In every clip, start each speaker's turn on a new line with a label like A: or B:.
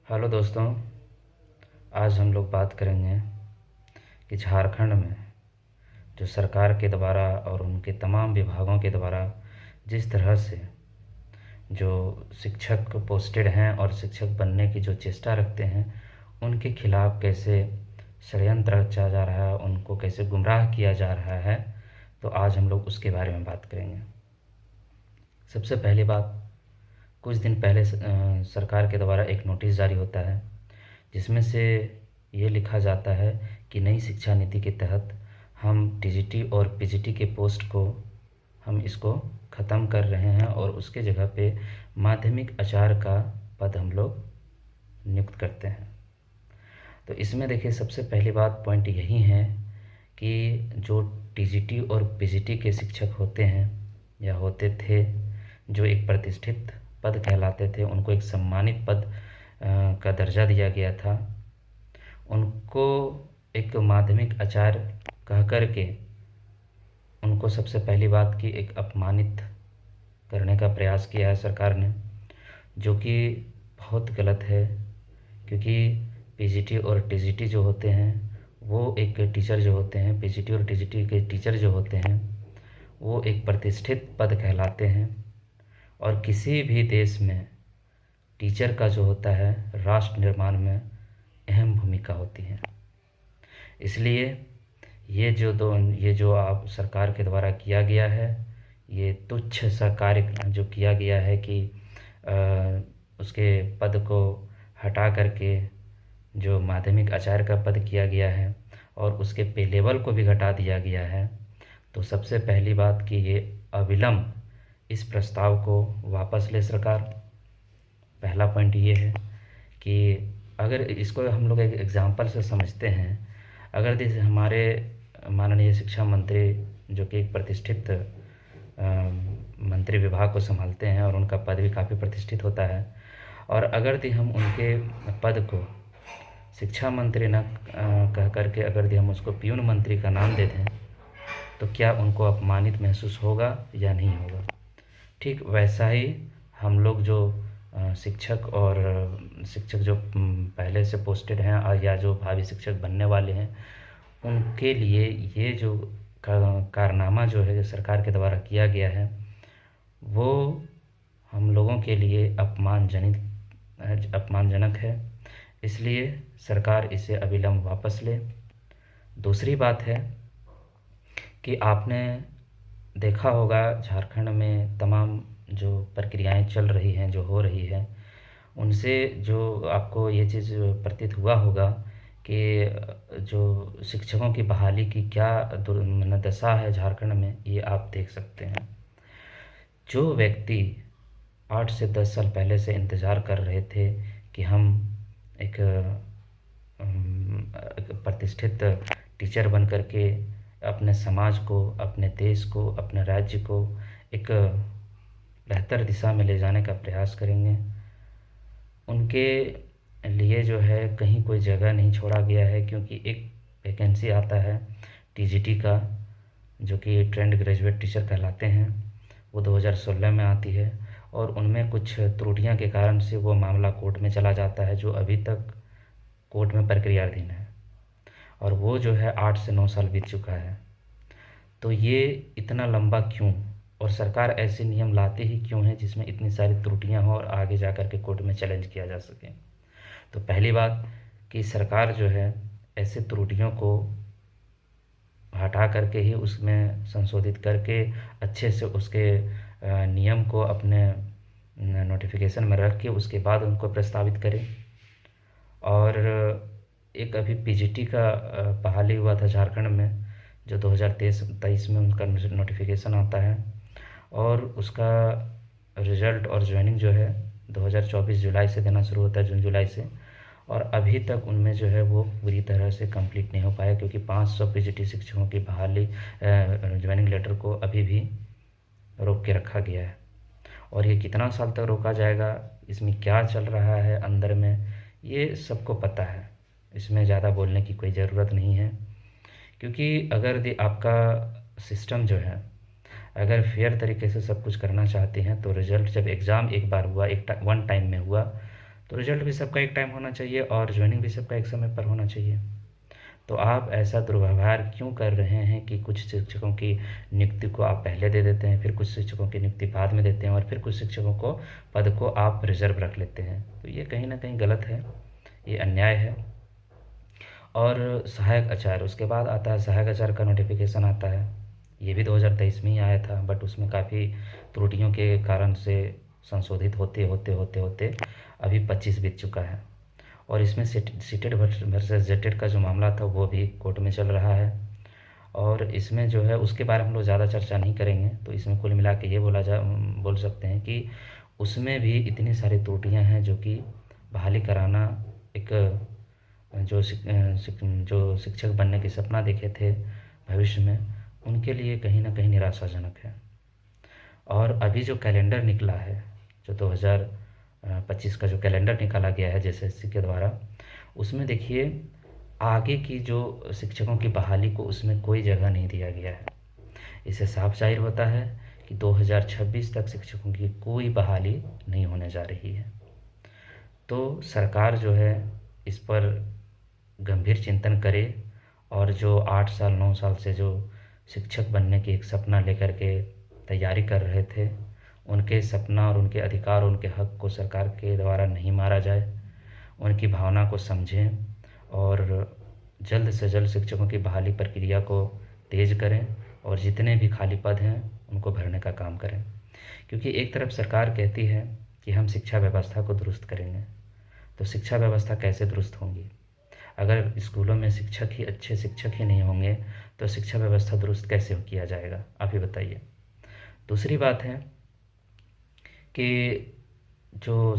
A: Hello दोस्तों। आज हम लोग बात करेंगे कि झारखंड में जो सरकार के द्वारा और उनके तमाम विभागों के द्वारा जिस तरह से जो शिक्षक पोस्टेड हैं और शिक्षक बनने की जो चेष्टा रखते हैं, उनके खिलाफ़ कैसे षड्यंत्र रचा जा रहा है, उनको कैसे गुमराह किया जा रहा है। तो आज हम लोग उसके बारे में बात करेंगे। सबसे पहली बात, कुछ दिन पहले सरकार के द्वारा एक नोटिस जारी होता है जिसमें से ये लिखा जाता है कि नई शिक्षा नीति के तहत हम टीजीटी और पीजीटी के पोस्ट को हम इसको ख़त्म कर रहे हैं और उसके जगह पे माध्यमिक आचार्य का पद हम लोग नियुक्त करते हैं। तो इसमें देखिए, सबसे पहली बात पॉइंट यही है कि जो टीजीटी और पीजीटी के शिक्षक होते हैं या होते थे, जो एक प्रतिष्ठित पद कहलाते थे, उनको एक सम्मानित पद का दर्जा दिया गया था, उनको एक माध्यमिक आचार्य कह कर के उनको सबसे पहली बात कि एक अपमानित करने का प्रयास किया है सरकार ने, जो कि बहुत गलत है। क्योंकि पीजीटी और टीजीटी जो होते हैं, वो एक टीचर जो होते हैं, पीजीटी और टीजीटी के टीचर जो होते हैं, वो एक प्रतिष्ठित पद कहलाते हैं। और किसी भी देश में टीचर का जो होता है, राष्ट्र निर्माण में अहम भूमिका होती है। इसलिए ये जो आप सरकार के द्वारा किया गया है, ये तुच्छ सा कार्य जो किया गया है कि उसके पद को हटा करके जो माध्यमिक आचार्य का पद किया गया है और उसके पे लेवल को भी घटा दिया गया है। तो सबसे पहली बात कि ये अविलंब इस प्रस्ताव को वापस ले सरकार। पहला पॉइंट ये है कि अगर इसको हम लोग एक एग्ज़ाम्पल से समझते हैं, अगर जैसे हमारे माननीय शिक्षा मंत्री जो कि एक प्रतिष्ठित मंत्री विभाग को संभालते हैं और उनका पद भी काफ़ी प्रतिष्ठित होता है, और अगर यदि हम उनके पद को शिक्षा मंत्री न कह करके अगर यदि हम उसको पियून मंत्री का नाम दे दें, तो क्या उनको अपमानित महसूस होगा या नहीं होगा? ठीक वैसा ही हम लोग जो शिक्षक और शिक्षक जो पहले से पोस्टेड हैं या जो भावी शिक्षक बनने वाले हैं, उनके लिए ये जो कारनामा जो है, जो सरकार के द्वारा किया गया है, वो हम लोगों के लिए अपमानजनक है। इसलिए सरकार इसे अविलंब वापस ले। दूसरी बात है कि आपने देखा होगा झारखंड में तमाम जो प्रक्रियाएं चल रही हैं, जो हो रही है, उनसे जो आपको ये चीज़ प्रतीत हुआ होगा कि जो शिक्षकों की बहाली की क्या दशा है झारखंड में, ये आप देख सकते हैं। जो व्यक्ति 8 से 10 साल पहले से इंतज़ार कर रहे थे कि हम एक प्रतिष्ठित टीचर बन कर के अपने समाज को, अपने देश को, अपने राज्य को एक बेहतर दिशा में ले जाने का प्रयास करेंगे, उनके लिए जो है कहीं कोई जगह नहीं छोड़ा गया है। क्योंकि एक वैकेंसी आता है टीजीटी का, जो कि ट्रेंड ग्रेजुएट टीचर कहलाते हैं, वो 2016 में आती है और उनमें कुछ त्रुटियां के कारण से वो मामला कोर्ट में चला जाता है, जो अभी तक कोर्ट में प्रक्रियाधीन है, और वो जो है 8 से 9 साल बीत चुका है। तो ये इतना लंबा क्यों, और सरकार ऐसे नियम लाते ही क्यों हैं जिसमें इतनी सारी त्रुटियां हों और आगे जा कर के कोर्ट में चैलेंज किया जा सके? तो पहली बात कि सरकार जो है ऐसे त्रुटियों को हटा करके ही उसमें संशोधित करके अच्छे से उसके नियम को अपने नोटिफिकेशन में रख के उसके बाद उनको प्रस्तावित करें। और एक अभी पीजीटी का बहाली हुआ था झारखंड में, जो 2023 में उनका नोटिफिकेशन आता है, और उसका रिज़ल्ट और ज्वाइनिंग जो है 2024 जुलाई से देना शुरू होता है, जून जुलाई से। और अभी तक उनमें जो है वो पूरी तरह से कंप्लीट नहीं हो पाया, क्योंकि 500 पीजीटी शिक्षकों की बहाली ज्वाइनिंग लेटर को अभी भी रोक के रखा गया है। और ये कितना साल तक रोका जाएगा, इसमें क्या चल रहा है अंदर में, ये सबको पता है, इसमें ज़्यादा बोलने की कोई ज़रूरत नहीं है। क्योंकि अगर आपका सिस्टम जो है, अगर फेयर तरीके से सब कुछ करना चाहते हैं, तो रिज़ल्ट जब एग्ज़ाम एक बार हुआ, वन टाइम में हुआ, तो रिजल्ट भी सबका एक टाइम होना चाहिए और ज्वाइनिंग भी सबका एक समय पर होना चाहिए। तो आप ऐसा दुर्व्यवहार क्यों कर रहे हैं कि कुछ शिक्षकों की नियुक्ति को आप पहले दे देते हैं, फिर कुछ शिक्षकों की नियुक्ति बाद में देते हैं और फिर कुछ शिक्षकों को पद को आप रिजर्व रख लेते हैं। तो ये कहीं न कहीं गलत है, ये अन्याय है। और सहायक आचार्य, उसके बाद आता है सहायक आचार्य का नोटिफिकेशन आता है। ये भी 2023 में ही आया था, बट उसमें काफ़ी त्रुटियों के कारण से संशोधित होते होते होते होते अभी 25 बीत चुका है। और इसमें सीटेड वर्सेस जेटेड का जो मामला था वो भी कोर्ट में चल रहा है। और इसमें जो है उसके बारे में हम लोग ज़्यादा चर्चा नहीं करेंगे। तो इसमें कुल मिला के ये बोल सकते हैं कि उसमें भी इतनी सारी त्रुटियां हैं जो कि बहाली कराना एक जो शिक्षक बनने की सपना देखे थे भविष्य में, उनके लिए कहीं ना कहीं निराशाजनक है। और अभी जो कैलेंडर निकला है, जो 2025 का जो कैलेंडर निकाला गया है जेएसएससी के द्वारा, उसमें देखिए आगे की जो शिक्षकों की बहाली को उसमें कोई जगह नहीं दिया गया है। इससे साफ जाहिर होता है कि 2026 तक शिक्षकों की कोई बहाली नहीं होने जा रही है। तो सरकार जो है इस पर गंभीर चिंतन करे और जो 8 साल 9 साल से जो शिक्षक बनने की एक सपना लेकर के तैयारी कर रहे थे, उनके सपना और उनके अधिकार और उनके हक को सरकार के द्वारा नहीं मारा जाए, उनकी भावना को समझें और जल्द से जल्द शिक्षकों की बहाली प्रक्रिया को तेज़ करें और जितने भी खाली पद हैं उनको भरने का काम करें। क्योंकि एक तरफ सरकार कहती है कि हम शिक्षा व्यवस्था को दुरुस्त करेंगे, तो शिक्षा व्यवस्था कैसे दुरुस्त होंगी? अगर स्कूलों में अच्छे शिक्षक ही नहीं होंगे तो शिक्षा व्यवस्था दुरुस्त कैसे किया जाएगा? आप ही बताइए। दूसरी बात है कि जो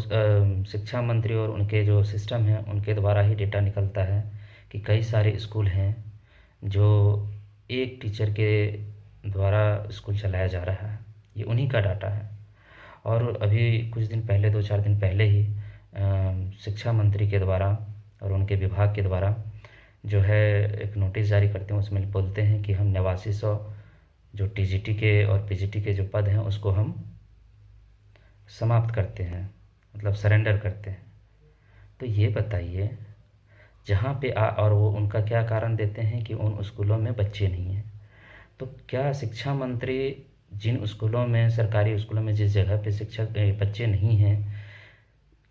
A: शिक्षा मंत्री और उनके जो सिस्टम हैं उनके द्वारा ही डेटा निकलता है कि कई सारे स्कूल हैं जो एक टीचर के द्वारा स्कूल चलाया जा रहा है। ये उन्हीं का डाटा है। और अभी कुछ दिन पहले 2-4 दिन पहले ही शिक्षा मंत्री के द्वारा और उनके विभाग के द्वारा जो है एक नोटिस जारी करते हैं, उसमें बोलते हैं कि हम 8900 जो टीजीटी के और पीजीटी के जो पद हैं उसको हम समाप्त करते हैं, मतलब सरेंडर करते हैं। तो ये बताइए, जहाँ पे और वो उनका क्या कारण देते हैं कि उन स्कूलों में बच्चे नहीं हैं। तो क्या शिक्षा मंत्री जिन स्कूलों में, सरकारी स्कूलों में जिस जगह पे बच्चे नहीं हैं,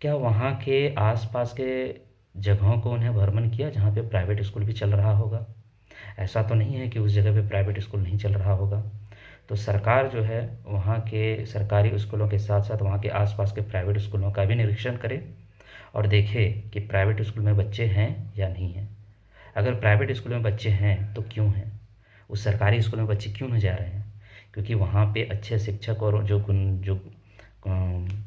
A: क्या वहाँ के आसपास के जगहों को उन्हें भ्रमण किया जहाँ पे प्राइवेट स्कूल भी चल रहा होगा? ऐसा तो नहीं है कि उस जगह पे प्राइवेट स्कूल नहीं चल रहा होगा। तो सरकार जो है वहाँ के सरकारी स्कूलों के साथ साथ वहाँ के आसपास के प्राइवेट स्कूलों का भी निरीक्षण करे और देखे कि प्राइवेट स्कूल में बच्चे हैं या नहीं हैं। अगर प्राइवेट स्कूल में बच्चे हैं तो क्यों हैं? उस सरकारी स्कूल में बच्चे क्यों नहीं जा रहे हैं? क्योंकि वहाँ पे अच्छे शिक्षक और जो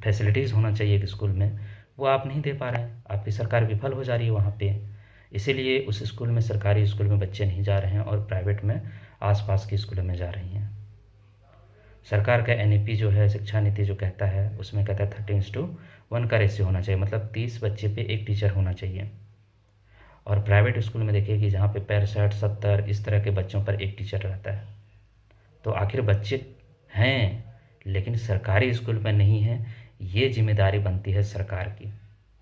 A: फैसिलिटीज़ होना चाहिए एक स्कूल में, वो आप नहीं दे पा रहे हैं। आपकी सरकार विफल हो जा रही है वहाँ पे। इसीलिए उस स्कूल में, सरकारी स्कूल में बच्चे नहीं जा रहे हैं और प्राइवेट में आसपास के स्कूलों में जा रही हैं। सरकार का एनईपी जो है, शिक्षा नीति जो कहता है, उसमें कहता है 13:1 का रेशियो होना चाहिए, मतलब 30 बच्चे पे एक टीचर होना चाहिए। और प्राइवेट स्कूल में देखिए कि जहाँ पे 65-70 इस तरह के बच्चों पर एक टीचर रहता है। तो आखिर बच्चे हैं लेकिन सरकारी स्कूल में नहीं हैं। ये जिम्मेदारी बनती है सरकार की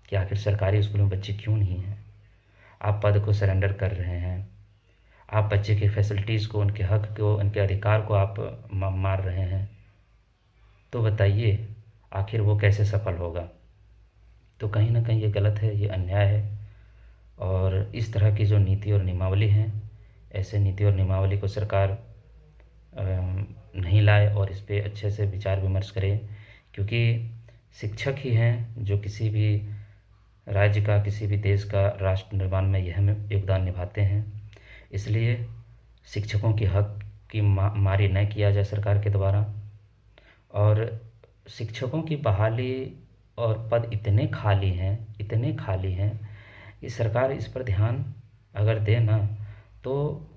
A: कि आखिर सरकारी स्कूल में बच्चे क्यों नहीं हैं। आप पद को सरेंडर कर रहे हैं, आप बच्चे की फैसिलिटीज़ को, उनके हक को, उनके अधिकार को आप मार रहे हैं। तो बताइए आखिर वो कैसे सफल होगा? तो कहीं ना कहीं ये गलत है, ये अन्याय है। और इस तरह की जो नीति और नियमावली हैं, ऐसे नीति और नियमावली को सरकार नहीं लाए और इस पे अच्छे से विचार विमर्श करे। क्योंकि शिक्षक ही हैं जो किसी भी राज्य का, किसी भी देश का राष्ट्र निर्माण में अहम योगदान निभाते हैं। इसलिए शिक्षकों के हक की मारी न किया जाए सरकार के द्वारा। और शिक्षकों की बहाली और पद इतने खाली हैं, इतने खाली हैं कि सरकार इस पर ध्यान अगर दे ना, तो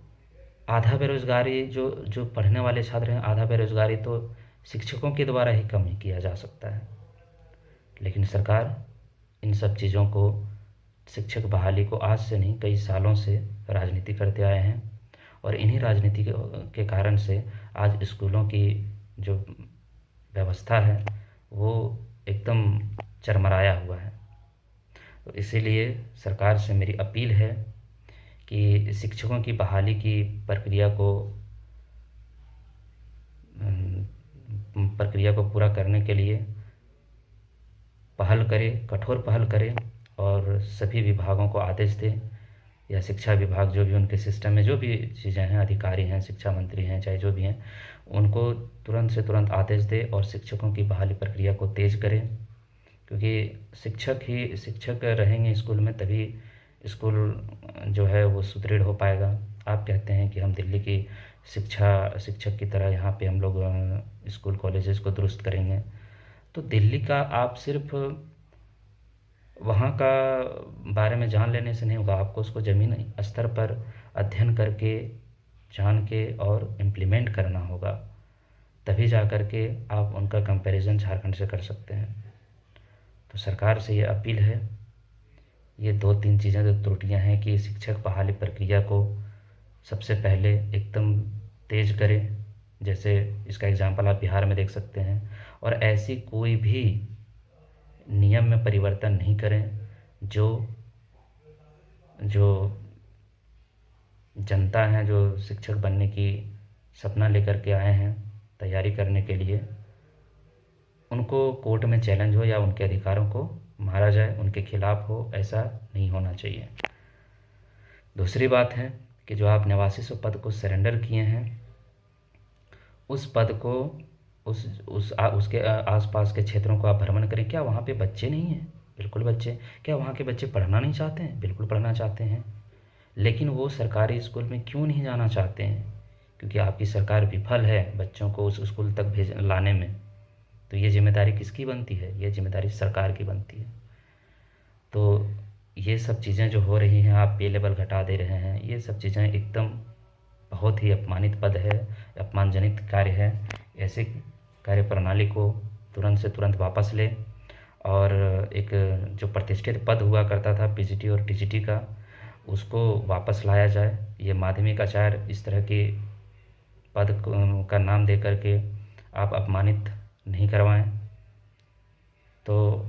A: आधा बेरोज़गारी, जो पढ़ने वाले छात्र हैं, आधा बेरोज़गारी तो शिक्षकों के द्वारा ही कम किया जा सकता है। लेकिन सरकार इन सब चीज़ों को, शिक्षक बहाली को आज से नहीं कई सालों से राजनीति करते आए हैं। और इन्हीं राजनीति के कारण से आज स्कूलों की जो व्यवस्था है वो एकदम चरमराया हुआ है। तो इसीलिए सरकार से मेरी अपील है कि शिक्षकों की बहाली की प्रक्रिया को पूरा करने के लिए पहल करे, कठोर पहल करे और सभी विभागों को आदेश दे, या शिक्षा विभाग जो भी उनके सिस्टम में जो भी चीज़ें हैं, अधिकारी हैं, शिक्षा मंत्री हैं, चाहे जो भी हैं, उनको तुरंत से तुरंत आदेश दे और शिक्षकों की बहाली प्रक्रिया को तेज़ करें। क्योंकि शिक्षक रहेंगे स्कूल में, तभी स्कूल जो है वो सुदृढ़ हो पाएगा। आप कहते हैं कि हम दिल्ली की शिक्षक की तरह यहाँ पे हम लोग स्कूल कॉलेजेस को दुरुस्त करेंगे। तो दिल्ली का आप सिर्फ वहाँ का बारे में जान लेने से नहीं होगा, आपको उसको ज़मीन स्तर पर अध्ययन करके, जान के और इम्प्लीमेंट करना होगा। तभी जा कर के आप उनका कंपैरिजन झारखंड से कर सकते हैं। तो सरकार से ये अपील है, ये 2-3 चीज़ें जो त्रुटियाँ हैं कि शिक्षक बहाली प्रक्रिया को सबसे पहले एकदम तेज़ करें। जैसे इसका एग्ज़ाम्पल आप बिहार में देख सकते हैं। और ऐसी कोई भी नियम में परिवर्तन नहीं करें जो जो जनता है, जो शिक्षक बनने की सपना लेकर के आए हैं तैयारी करने के लिए, उनको कोर्ट में चैलेंज हो या उनके अधिकारों को मारा जाए, उनके खिलाफ हो, ऐसा नहीं होना चाहिए। दूसरी बात है कि जो आप 8900 पद को सरेंडर किए हैं, उस पद को उसके आसपास के क्षेत्रों को आप भ्रमण करें। क्या वहाँ पे बच्चे नहीं हैं? बिल्कुल बच्चे। क्या वहाँ के बच्चे पढ़ना नहीं चाहते हैं? बिल्कुल पढ़ना चाहते हैं। लेकिन वो सरकारी स्कूल में क्यों नहीं जाना चाहते हैं? क्योंकि आपकी सरकार विफल है बच्चों को उस स्कूल तक लाने में। तो ये जिम्मेदारी किसकी बनती है? ये जिम्मेदारी सरकार की बनती है। तो ये सब चीज़ें जो हो रही हैं, आप पे लेवल घटा दे रहे हैं, ये सब चीज़ें एकदम बहुत ही अपमानित पद है, अपमानजनित कार्य है। ऐसे कार्य प्रणाली को तुरंत से तुरंत वापस लें और एक जो प्रतिष्ठित पद हुआ करता था पीजीटी और टीजीटी का, उसको वापस लाया जाए। ये माध्यमिक आचार्य इस तरह के पद का नाम दे करके आप अपमानित नहीं करवाएं। तो